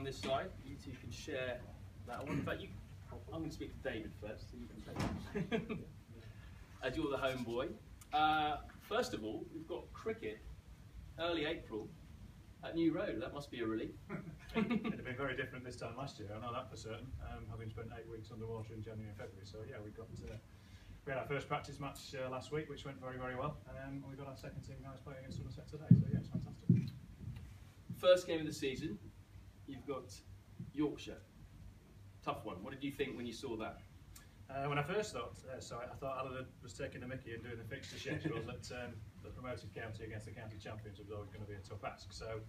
this side. You two can share that one. In fact, I'm going to speak to David first, so you can take it. As you're the home boy. First of all, we've got cricket, early April, at New Road. That must be a relief. It'd have been very different this time last year, I know that for certain, having spent 8 weeks underwater in January and February. So yeah, we had our first practice match last week, which went very, very well. And we've got our second team guys playing against Somerset today, so yeah, it's fantastic. First game of the season, you've got Yorkshire. Tough one. What did you think when you saw that? When I first saw it, I thought Alan was taking the mickey and doing the fixture schedule that the promoted county against the county champions was always going to be a tough ask. So,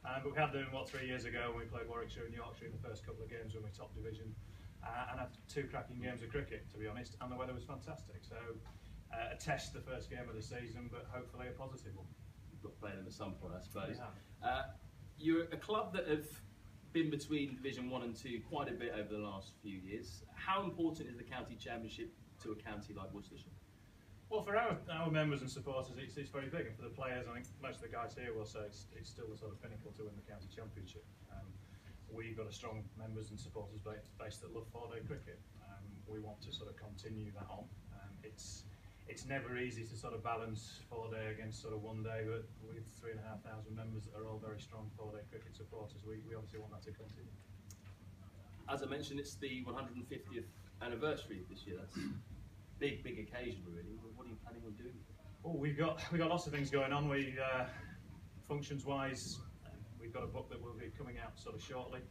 but we had them 3 years ago when we played Warwickshire and Yorkshire in the first couple of games when we top division, and had 2 cracking games of cricket, to be honest, and the weather was fantastic. So, a test the first game of the season, but hopefully a positive one. You've got to play them at some point, I suppose. Yeah. You're a club that have been between Division 1 and 2 quite a bit over the last few years. How important is the county championship to a county like Worcestershire? Well, for our members and supporters, it's very big, and for the players, I think most of the guys here will say it's still the sort of pinnacle to win the county championship. We've got a strong members and supporters base that love 4-day cricket. We want to sort of continue that on. It's never easy to sort of balance 4-day against sort of 1 day, but with 3,500 members that are all very strong 4-day cricket supporters, we obviously want that to continue. As I mentioned, it's the 150th anniversary this year. That's a big occasion, really. What are you planning on doing? Oh, we've got lots of things going on. Functions-wise, we've got a book that will be coming out sort of shortly.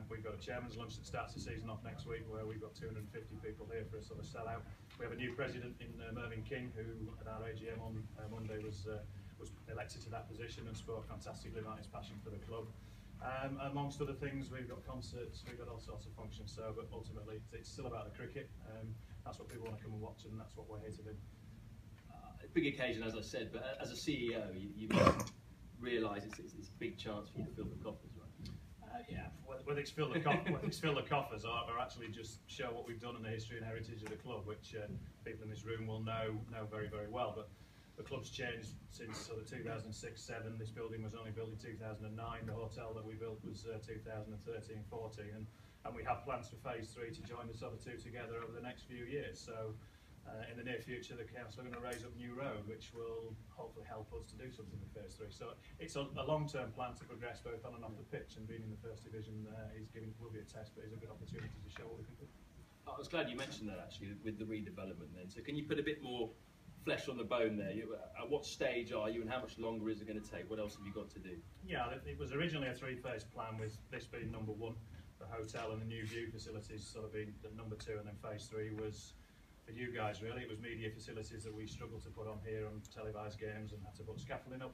We've got a chairman's lunch that starts the season off next week, where we've got 250 people here for a sort of sellout. We have a new president in Mervyn King, who at our AGM on Monday was elected to that position and spoke fantastically about his passion for the club. Amongst other things, we've got concerts, we've got all sorts of functions. So, but ultimately, it's still about the cricket. That's what people want to come and watch, and that's what we're here to do. A big occasion, as I said, but as a CEO, you realise it's a big chance for you to fill the coffers, right? Yeah, whether it's fill the coffers or actually just show what we've done in the history and heritage of the club, which people in this room will know very, very well. But the club's changed since sort of 2006-07. This building was only built in 2009. The hotel that we built was 2013-14, and we have plans for phase 3 to join the sort of 2 together over the next few years. So. In the near future, the council are going to raise up New Road, which will hopefully help us to do something with phase 3. So it's a long-term plan to progress both on and off the pitch, and being in the first division will be a test, but it's a good opportunity to show what we can do. I was glad you mentioned that, actually, with the redevelopment then. So can you put a bit more flesh on the bone there? At what stage are you, and how much longer is it going to take? What else have you got to do? Yeah, it was originally a 3-phase plan, with this being number 1, the hotel and the new view facilities sort of being the number 2, and then phase 3 was for you guys, really. It was media facilities that we struggled to put on here on televised games and had to put scaffolding up.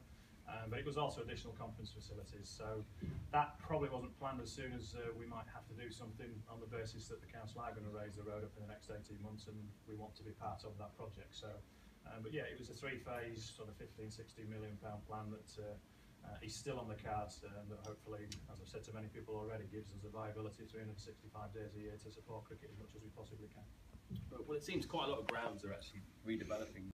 But it was also additional conference facilities. So that probably wasn't planned as soon as we might have to do something on the basis that the council are going to raise the road up in the next 18 months, and we want to be part of that project. So, but yeah, it was a 3-phase, sort of 15–16 million pound plan that is still on the cards, that hopefully, as I've said to many people already, gives us the viability 365 days a year to support cricket as much as we possibly can. Well, it seems quite a lot of grounds are actually redeveloping